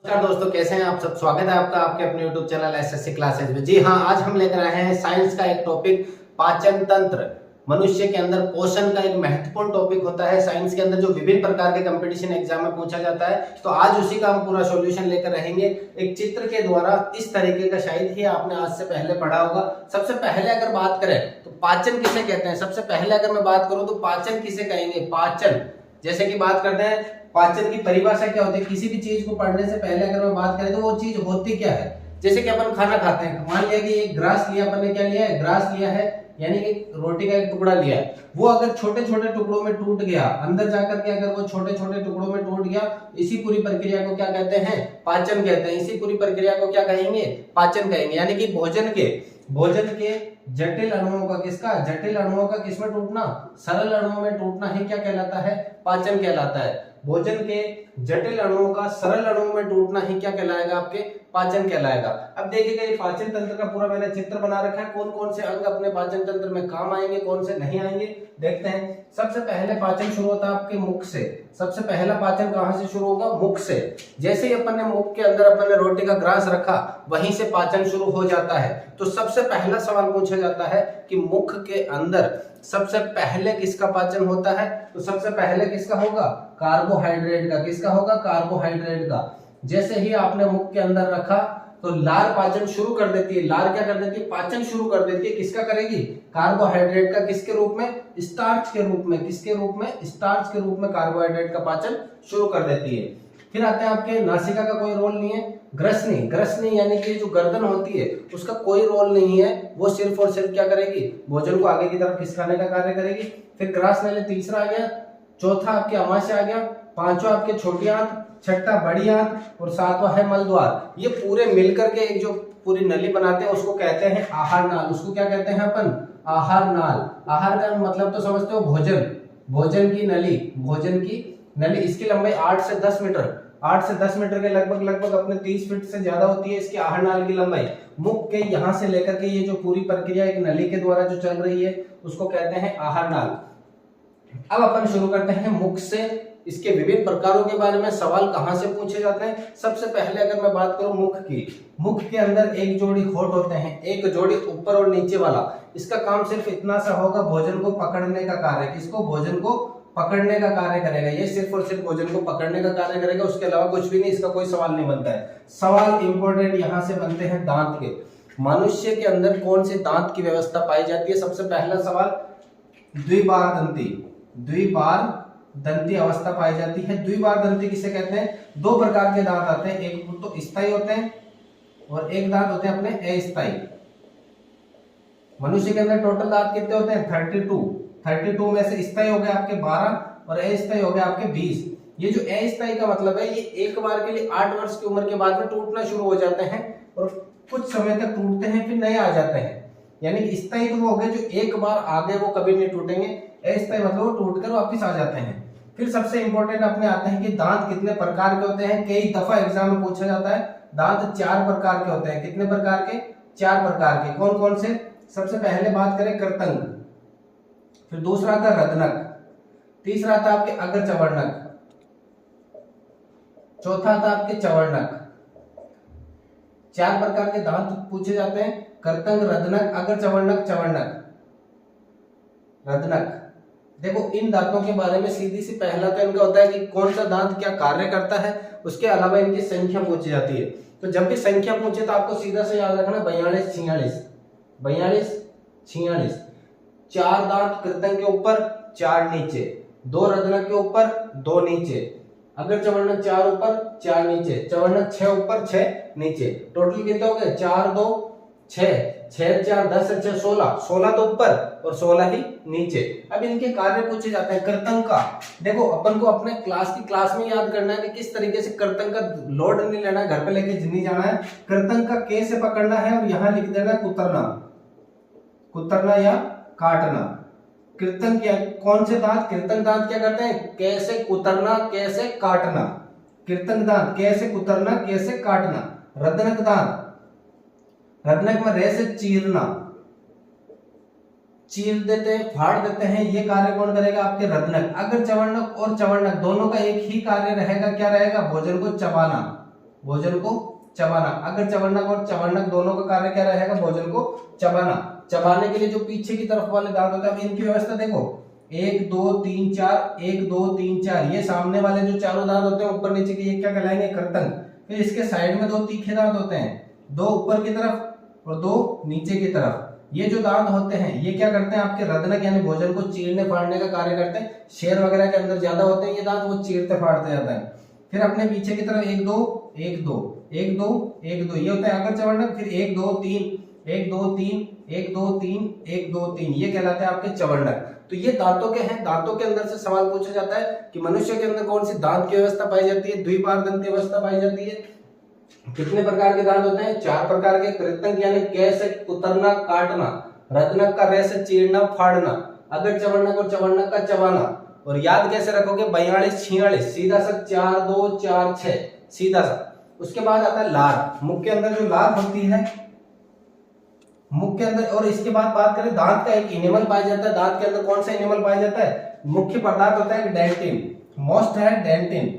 नमस्कार दोस्तों, कैसे हैं आप सब। स्वागत है आपका आपके अपने YouTube चैनल एसएससी क्लासेज में। जी हाँ, आज हम लेकर आए हैं साइंस का एक टॉपिक, पाचन तंत्र। मनुष्य के अंदर पोषण का एक महत्वपूर्ण टॉपिक होता है साइंस के अंदर, जो विभिन्न प्रकार के कंपटीशन एग्जाम में पूछा जाता है। तो आज उसी का हम पूरा सॉल्यूशन लेकर रहेंगे एक चित्र के द्वारा। इस तरीके का शायद ही आपने आज से पहले पढ़ा होगा। सबसे पहले अगर बात करें तो पाचन किसे कहते हैं। सबसे पहले अगर मैं बात करूं तो पाचन किसे कहेंगे। पाचन जैसे कि बात करते हैं, पाचन की परिभाषा क्या होती है। किसी भी चीज को पढ़ने से पहले अगर मैं बात करें तो वो चीज होती क्या है। जैसे कि अपन खाना खाते हैं, मान लिया कि एक ग्रास लिया, अपन ने क्या लिया है, ग्रास लिया है, यानी कि रोटी का एक टुकड़ा लिया है। वो अगर छोटे छोटे टुकड़ों में टूट गया, अंदर जाकर के अगर वो छोटे छोटे टुकड़ों में टूट गया, इसी पूरी प्रक्रिया को क्या कहते हैं, पाचन कहते हैं। इसी पूरी प्रक्रिया को क्या कहेंगे, पाचन कहेंगे। यानी कि भोजन के जटिल अणुओं का जटिल अणुओं का किसमें टूटना, सरल अणुओं में टूटना ही क्या कहलाता है, पाचन कहलाता है। भोजन के जटिल अणुओं का सरल अणुओं में टूटना ही क्या कहलाएगा, आपके पाचन कहलाएगा। अब देखिएगा, ये पाचन तंत्र का पूरा मैंने चित्र बना रखा है। कौन कौन से अंग अपने पाचन तंत्र में काम आएंगे, कौन से नहीं आएंगे, देखते हैं। सबसे पहले पाचन शुरू होता है आपके मुख से। सबसे पहला पाचन कहां से शुरू होगा, मुख से। जैसे ही अपन ने मुख के अंदर अपन ने रोटी का ग्रास रखा, वहीं से पाचन शुरू हो जाता है। तो सबसे पहला सवाल पूछा जाता है कि मुख के अंदर सबसे पहले किसका पाचन होता है। तो सबसे पहले किसका होगा, कार्बोहाइड्रेट का। किसका होगा, कार्बोहाइड्रेट का। जैसे ही आपने मुख के अंदर रखा तो लार पाचन शुरू कर देती है। लार क्या कर देती है, पाचन शुरू कर देती है। किसका करेगी, कार्बोहाइड्रेट का। किसके रूप में, स्टार्च के रूप में। किसके रूप में, स्टार्च के रूप में कार्बोहाइड्रेट का पाचन शुरू कर देती है। फिर आते हैं आपके नासिका का कोई रोल नहीं है। ग्रसनी यानी कि जो गर्दन होती है उसका कोई रोल नहीं है। वो सिर्फ और सिर्फ क्या करेगी, भोजन को आगे की तरफ खिसकाने का कार्य करेगी। फिर ग्रास नली तीसरा आ गया, चौथा आपके अमाशय आ गया, पांचवा आपके छोटी आंत, छठा बड़ी आंत और सातवां है मलद्वार। ये पूरे मिलकर के एक जो पूरी नली बनाते हैं उसको कहते हैं आहार नाल। उसको क्या कहते हैं अपन, आहार नाल। आहार का मतलब तो समझते हो, भोजन की नली। इसकी लंबाई 8 से 10 मीटर के लगभग अपने 30 फीट से ज्यादा होती है इसकी आहार नाल की लंबाई। मुख के यहां से लेकर के ये जो पूरी प्रक्रिया एक नली के द्वारा जो चल रही है उसको कहते हैं आहार नाल। अब अपन शुरू करते हैं मुख से। इसके विभिन्न प्रकारों के बारे में सवाल कहां से पूछे जाते हैं। सबसे पहले अगर मैं बात करूं मुख की, मुख के अंदर एक जोड़ी होंठ होते हैं, एक जोड़ी ऊपर और नीचे वाला। इसका काम सिर्फ इतना सा होगा, भोजन को पकड़ने का कार्य। किसको, भोजन को पकड़ने का कार्य करेगा। ये सिर्फ और सिर्फ भोजन को पकड़ने का कार्य करेगा, उसके अलावा कुछ भी नहीं। इसका कोई सवाल नहीं बनता है। सवाल इंपॉर्टेंट यहां से बनते हैं दांत के। मनुष्य के अंदर कौन से दांत की व्यवस्था पाई जाती है। सबसे पहला सवाल, द्विबार दंती अवस्था पाई जाती है। द्विबार दंती किसे कहते हैं, दो प्रकार के दांत आते हैं, एक तो स्थायी होते हैं और एक दांत होते हैं अपने अस्थायी। मनुष्य के अंदर टोटल दांत कितने होते हैं, 32 में से स्थायी हो गए आपके 12 और अस्थायी हो गए आपके 20। ये जो अस्थायी का मतलब है, ये एक बार के लिए 8 वर्ष की उम्र के बाद में टूटना शुरू हो जाते हैं और कुछ समय तक टूटते हैं, फिर नए आ जाते हैं। यानी स्थायी तो वो हो गए जो एक बार आगे वो कभी नहीं टूटेंगे। अस्थायी मतलब वो टूटकर वापस आ जाते हैं। फिर सबसे इंपॉर्टेंट अपने आते हैं कि दांत कितने प्रकार के होते हैं। कई दफा एग्जाम में पूछा जाता है। दांत 4 प्रकार के होते हैं। कितने प्रकार के, 4 प्रकार के। कौन कौन से, सबसे पहले बात करें कृतंक, फिर दूसरा आता रत्नक, तीसरा आता आपके अग्र चवर्णक, चौथा आता आपके चवर्णक। 4 प्रकार के दांत पूछे जाते हैं, कृतंक, रत्नक, अग्र चवर्णक, रत्नक। देखो, इन दांतों के बारे में सीधी सी पहला तो इनका होता है कि कौन सा दांत क्या कार्य करता है। उसके अलावा इनकी संख्या पूछी जाती है। तो जब भी संख्या पूछे तो आपको सीधा से याद रखना 42, 46। 4 दांत कृतंक के ऊपर, 4 नीचे, 2 रत्नक के ऊपर, 2 नीचे, अगर चवर्णक 4 ऊपर, 4 नीचे, चवर्णक 6 ऊपर, 6 नीचे। टोटल कितने हो गए, 4 2 6, 6 4 10 6 16 तो ऊपर और 16 ही नीचे। अब इनके कार्य पूछे जाते हैं। कृतंक का देखो, अपन को अपने क्लास में याद करना है कि किस तरीके से कृतंक का लोड नहीं लेना है, घर पे लेके नहीं जाना है। कृतंक का कैसे पकड़ना है और यहाँ लिख देना कुतरना या काटना। कृतंक क्या, कौन से दांत, कृतंक दांत क्या करते हैं, कैसे कुतरना, कैसे काटना। कृतंक दांत कैसे कुतरना, कैसे काटना। रत्नक दांत, रत्नक में रह से चीरना, चीर देते हैं, फाड़ देते हैं। ये कार्य कौन करेगा, आपके रत्नक। अगर चवर्णक और चवर्णक दोनों का एक ही कार्य रहेगा, क्या रहेगा, भोजन को चबाना। भोजन को चबाना। अगर चवर्णक और चवर्णक दोनों का कार्य क्या रहेगा, भोजन को चबाना। चबाने के लिए जो पीछे की तरफ वाले दांत होते हैं, अब इनकी व्यवस्था देखो, 1 2 3 4, 1 2 3 4, ये सामने वाले जो चारों दांत होते हैं ऊपर नीचे के, ये क्या कहलाएंगे, कृतंक। फिर इसके साइड में 2 तीखे दांत होते हैं, 2 ऊपर की तरफ और 2 नीचे की तरफ। ये जो दांत होते हैं ये क्या करते हैं, आपके रदनक यानी भोजन को चीरने फाड़ने का कार्य करते हैं। शेर वगैरह के अंदर ज्यादा होते हैं ये दांत, वो चीरते फाड़ते जाते हैं। फिर अपने पीछे की तरफ 1 2 1 2 1 2 1 2, ये होता है अगर चवर्णक। फिर 1 2 3 1 2 3 1 2 3 1 2 3, ये कहलाते हैं आपके चवर्णक। तो ये दांतों के हैं। दांतों के अंदर से सवाल पूछा जाता है कि मनुष्य के अंदर कौन सी दांत की व्यवस्था पाई जाती है, द्विपार्दंती अवस्था पाई जाती है। कितने प्रकार के दांत होते हैं, 4 प्रकार के। कृतंक यानी कै से कुतरना काटना, रत्नक का रे से चीरना फाड़ना, अगर चवर्णक और चवर्णक का चबाना। और याद कैसे रखोगे, 42 46, सीधा सा 4 2 4 6, सीधा सा। उसके बाद आता है लार, मुख के अंदर जो लार होती है, मुख के अंदर। और इसके बाद बात करें दांत का, एक इनेमल पाया जाता है। दांत के अंदर कौन सा इनेमल पाया जाता है, मुख्य पदार्थ होता है डेंटिन, मोस्ट है डेंटिन।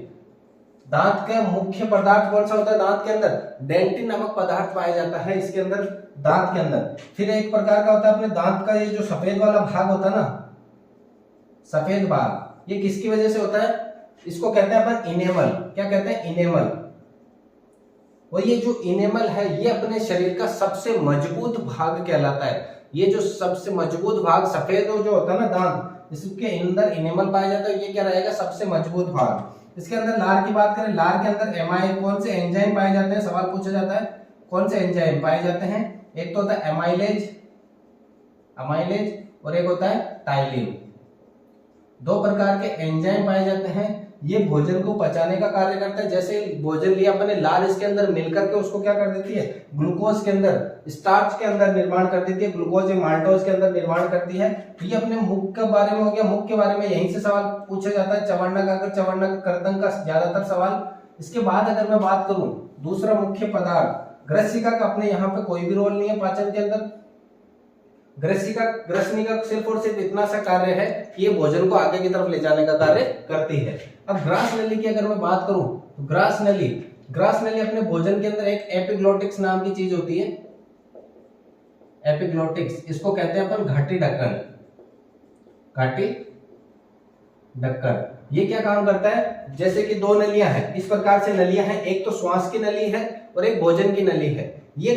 दांत का मुख्य पदार्थ कौन सा होता है, दांत के अंदर डेंटिन नामक पदार्थ पाया जाता है इसके अंदर, दांत के अंदर। फिर एक प्रकार का होता है अपने दांत का ये जो सफेद वाला भाग होता है ना, सफेद भाग, ये किसकी वजह से होता है, इसको कहते हैं अपन इनेमल। क्या कहते हैं, इनेमल। और ये जो इनेमल है ये अपने शरीर का सबसे मजबूत भाग कहलाता है। ये जो सबसे मजबूत भाग सफेद जो होता है ना दांत, इसके अंदर इनेमल पाया जाता है, ये क्या रहेगा, सबसे मजबूत भाग। इसके अंदर लार की बात करें, लार के अंदर कौन से एंजाइम पाए जाते हैं, सवाल पूछा जाता है, कौन से एंजाइम पाए जाते हैं। एक तो होता है एमाइलेज, और एक होता है टाइलिन। 2 प्रकार के एंजाइम पाए जाते हैं। ये भोजन को पचाने का कार्य करता है। जैसे भोजन लिया अपने, लार इसके अंदर मिलकर के उसको क्या कर देती है, ग्लूकोज के अंदर, स्टार्च के अंदर निर्माण कर देती है, ग्लूकोज माल्टोज के अंदर निर्माण करती है। तो ये अपने मुख के बारे में हो गया। मुख के बारे में यहीं से सवाल पूछा जाता है, चवर्णक अगर चवर्णक कृतंक का ज्यादातर सवाल। इसके बाद अगर मैं बात करूं दूसरा मुख्य पदार्थ ग्रसिका का, अपने यहाँ पे कोई भी रोल नहीं है पाचन के अंदर। ग्रसनिका सिर्फ और सिर्फ इतना सा कार्य है कि ये भोजन को आगे की तरफ ले जाने का कार्य करती है। अब ग्रास नली की अगर मैं बात करूं तो ग्रास नली अपने भोजन के अंदर एक एपिग्लोटिक्स नाम की चीज होती है। एपिग्लोटिक्स, इसको कहते हैं अपन घाटी ढक्कन। ये क्या काम करता है, जैसे कि 2 नलियां हैं, इस प्रकार से नलियां हैं, एक तो श्वास की नली है और एक भोजन की नली है। ये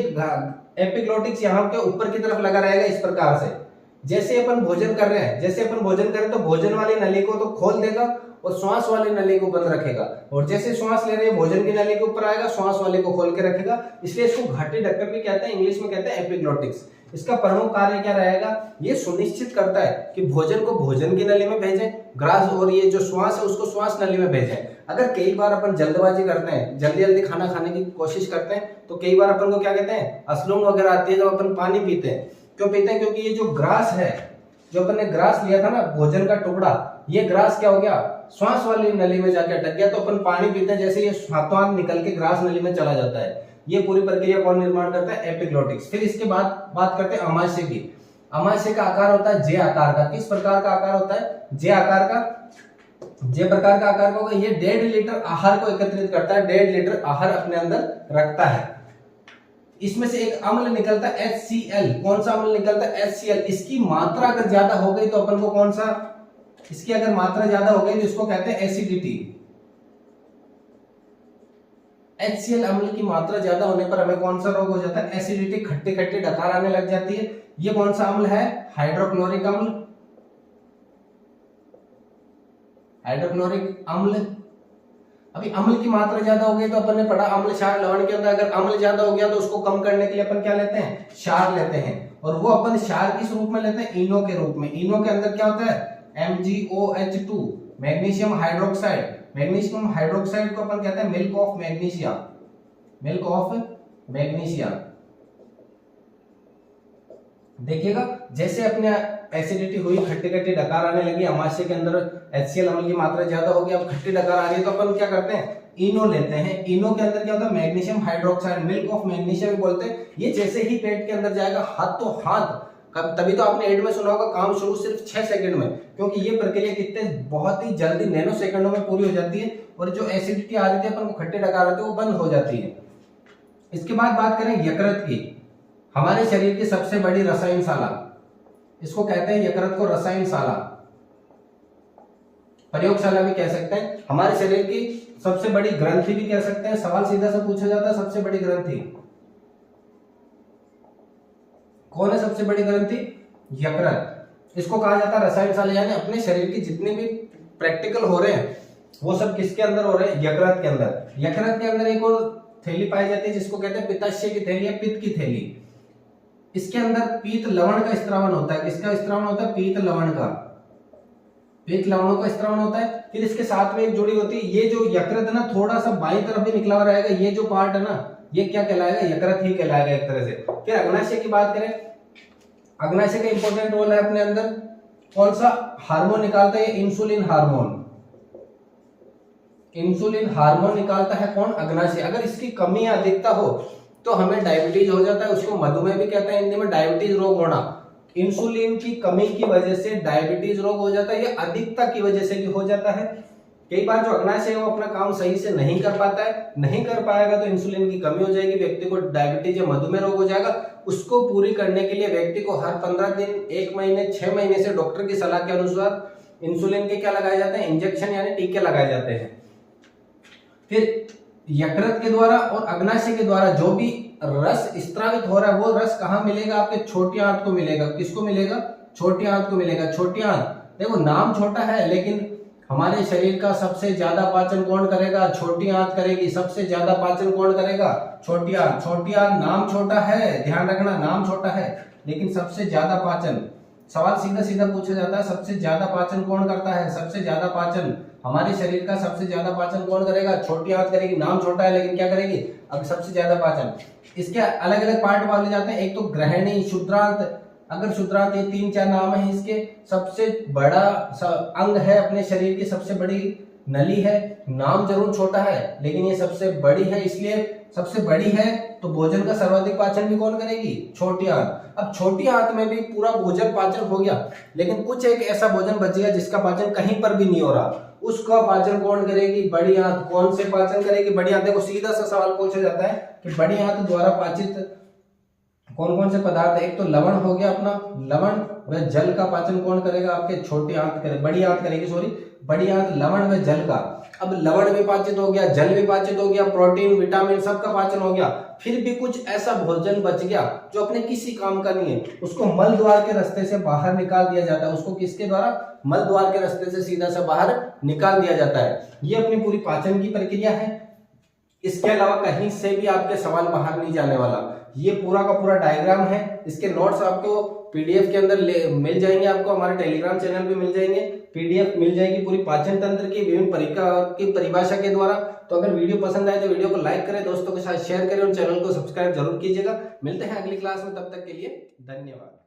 एपिग्लोटिक्स यहाँ के ऊपर की तरफ लगा रहेगा इस प्रकार से। जैसे अपन भोजन कर रहे हैं, जैसे अपन भोजन करें तो भोजन वाली नली को तो खोल देगा और श्वास वाली नली को बंद रखेगा, और जैसे श्वास ले रहे हैं भोजन की नली के ऊपर आएगा, श्वास वाले को खोल के रखेगा। इसलिए इसको घाटी ढक्कन भी कहते हैं, इंग्लिश में कहते हैं एपिग्लोटिक्स। इसका प्रमुख कार्य क्या रहेगा, ये सुनिश्चित करता है कि भोजन को भोजन की नली में भेजें, ग्रास और ये जो श्वास है उसको श्वास नली में भेजें। अगर कई बार अपन जल्दबाजी करते हैं, जल्दी जल्दी खाना खाने की कोशिश करते हैं, तो कई बार अपन को क्या कहते हैं, असलूंग वगैरह आती है जब अपन पानी पीते हैं। क्यों पीते हैं, क्योंकि ये जो ग्रास है, जो अपन ने ग्रास लिया था ना भोजन का टुकड़ा, ये ग्रास क्या हो गया, श्वास वाली नली में जाके अटक गया। तो अपन पानी पीते हैं, जैसे ये हाथों हाथ निकल के ग्रास नली में चला जाता है। ये पूरी प्रक्रिया कौन निर्माण करता है, एपिग्लोटिक्स। फिर इसके बाद बात करते हैं अमाशय की। अमाशय का आकार होता है जे आकार का। किस प्रकार का आकार होता है, जे आकार का। जे प्रकार का आकार होगा, ये 1.5 लीटर आहार को एकत्रित करता है, 1.5 लीटर आहार अपने अंदर रखता है। इसमें से एक अम्ल निकलता है HCl। कौन सा अम्ल निकलता है, HCl। इसकी मात्रा अगर ज्यादा हो गई तो अपन को कौन सा, इसकी अगर मात्रा ज्यादा हो गई तो इसको कहते हैं एसिडिटी। HCl अम्ल की मात्रा ज्यादा होने पर हमें कौन सा रोग हो जाता है, एसिडिटी, खट्टी खट्टी डकार आने लग जाती है। ये कौन सा अम्ल है, हाइड्रोक्लोरिक अम्ल। हाइड्रोक्लोरिक अम्ल। अभी अम्ल की मात्रा ज्यादा हो गई तो अपन ने पढ़ा अम्ल क्षार लवण के अंदर, अगर अम्ल ज्यादा हो गया तो उसको कम करने के लिए अपन क्या लेते हैं, क्षार लेते हैं। और वो अपन क्षार किस रूप में लेते हैं, इनो के रूप में। इनो के अंदर क्या होता है, MgOH2, magnesium hydroxide. Magnesium hydroxide को अपन कहते हैं milk of magnesia. Milk of magnesia. देखिएगा जैसे अपने एसिडिटी हुई, खट्टी खट्टी डकार आने लगी, अमाशय के अंदर HCl अम्ल की मात्रा ज्यादा हो गई, अब खट्टी डकार आ रही है तो अपन क्या करते हैं, इनो लेते हैं। इनो के अंदर क्या होता है, magnesium hydroxide, milk of magnesia भी बोलते हैं। ये जैसे ही पेट के अंदर जाएगा, हाथों हाथ तभी तो आपने एड में सुना होगा काम शुरू सिर्फ 6 सेकंड में, क्योंकि ये प्रक्रिया कितने बहुत ही जल्दी नैनो सेकंडों में पूरी हो जाती है और जो एसिडिटी आ जाती है अपन को खट्टे डकार होते हैं वो बंद हो जाती है। इसके बाद बात करें यकृत की। हमारे शरीर की सबसे बड़ी रसायनशाला, इसको कहते हैं यकृत को रसायनशाला, प्रयोगशाला भी कह सकते हैं। हमारे शरीर की सबसे बड़ी ग्रंथि भी कह सकते हैं। सवाल सीधा सा पूछा जाता है, सबसे बड़ी ग्रंथि कौन है? सबसे बड़ी ग्रंथि यकृत। इसको कहा जाता है रसायनशाला, यानी अपने शरीर की जितने भी प्रैक्टिकल हो रहे हैं वो सब किसके अंदर हो रहे हैं? यकृत के अंदर। यकृत के अंदर एक और थैली पाई जाती है जिसको कहते हैं पित्ताशय की थैली या पित्त की थैली। इसके अंदर पीत लवण का स्त्रावन होता है। किसका स्त्रावन होता है? पीत लवण का। पीत लवणों का स्त्रावन होता है। फिर इसके साथ में एक जुड़ी होती है, ये जो यकृत है ना थोड़ा सा बाईं तरफ भी निकला हुआ रहेगा, ये जो पार्ट है ना ये क्या कहलाएगा? यकृत ही कहलाएगा एक तरह से। फिर अग्नाशय की बात करें, अग्नाशय का इंपॉर्टेंट रोल है अपने अंदर। कौन सा हार्मोन निकालता है? Insulin hormone. इंसुलिन हार्मोन निकालता है कौन? अग्नाशय। अगर इसकी कमी या अधिकता हो तो हमें डायबिटीज हो जाता है, उसको मधुमेह भी कहते हैं हिंदी में, डायबिटीज रोग होना। इंसुलिन की कमी की वजह से डायबिटीज रोग हो जाता है, या अधिकता की वजह से भी हो जाता है। कई बार जो अग्नाशय है वो अपना काम सही से नहीं कर पाता है, नहीं कर पाएगा तो इंसुलिन की कमी हो जाएगी, व्यक्ति को डायबिटीज या मधुमेह रोग हो जाएगा। उसको पूरी करने के लिए व्यक्ति को हर 15 दिन, 1 महीने, 6 महीने से डॉक्टर की सलाह के अनुसार इंसुलिन के क्या लगाए जाते हैं? इंजेक्शन यानी टीके लगाए जाते हैं। फिर यकृत के द्वारा और अग्नाशय के द्वारा जो भी रस स्त्रावित हो रहा है वो रस कहाँ मिलेगा? आपके छोटी आंत को मिलेगा। किसको मिलेगा? छोटी आंत को मिलेगा। छोटी आंत, देखो नाम छोटा है लेकिन हमारे शरीर का सबसे ज्यादा पाचन कौन करेगा? छोटी आंत करेगी। सबसे ज्यादा पाचन कौन करेगा? छोटी आंत। छोटी आंत नाम छोटा है, ध्यान रखना, नाम छोटा है लेकिन सबसे ज्यादा पाचन। सवाल सीधा सीधा पूछा जाता है, सबसे ज्यादा पाचन कौन करता है? सबसे ज्यादा पाचन हमारे शरीर का सबसे ज्यादा पाचन कौन करेगा? छोटी आंत करेगी। नाम छोटा है लेकिन क्या करेगी? अब सबसे ज्यादा पाचन। इसके अलग अलग पार्ट पाले जाते हैं। एक तो ग्रहणी, शुद्रांत। अगर शुद्रांत, ये 3-4 नाम है इसके। सबसे बड़ा अंग है अपने शरीर की, सबसे बड़ी नली है। नाम जरूर छोटा है लेकिन ये सबसे बड़ी है, इसलिए सबसे बड़ी है तो भोजन का सर्वाधिक पाचन भी कौन करेगी? छोटी आंत। अब छोटी आंत में भी पूरा भोजन पाचन हो गया लेकिन कुछ एक ऐसा भोजन बच गया जिसका पाचन कहीं पर भी नहीं हो रहा, उसका पाचन कौन करेगी? बड़ी आंत। कौन से पाचन करेगी? बड़ी आंत। देखो सीधा सा सवाल पूछा जाता है कि बड़ी आंत द्वारा पाचित कौन कौन से पदार्थ है? एक तो लवण हो गया अपना, लवण व जल का पाचन कौन करेगा? आपके छोटी आंत करे, बड़ी आंत करेगी, सॉरी बड़ी आंत। लवण व जल का। अब लवण भी पाचित हो गया, जल भी पाचित हो गया, प्रोटीन, विटामिन सबका पाचन हो गया। फिर भी कुछ ऐसा भोजन बच गया जो अपने किसी काम का नहीं है, उसको मल द्वार के रास्ते से बाहर निकाल दिया जाता है। उसको किसके द्वारा? मल द्वार के रास्ते से सीधा सा बाहर निकाल दिया जाता है। ये अपनी पूरी पाचन की प्रक्रिया है। इसके अलावा कहीं से भी आपके सवाल बाहर नहीं जाने वाला। ये पूरा का पूरा डायग्राम है। इसके नोट्स आपको पीडीएफ के अंदर मिल जाएंगे, आपको हमारे टेलीग्राम चैनल पे मिल जाएंगे। पीडीएफ मिल जाएगी पूरी पाचन तंत्र की विभिन्न प्रकार की परिभाषा के द्वारा। तो अगर वीडियो पसंद आए तो वीडियो को लाइक करें, दोस्तों के साथ शेयर करें और चैनल को सब्सक्राइब जरूर कीजिएगा। मिलते हैं अगली क्लास में, तब तक के लिए धन्यवाद।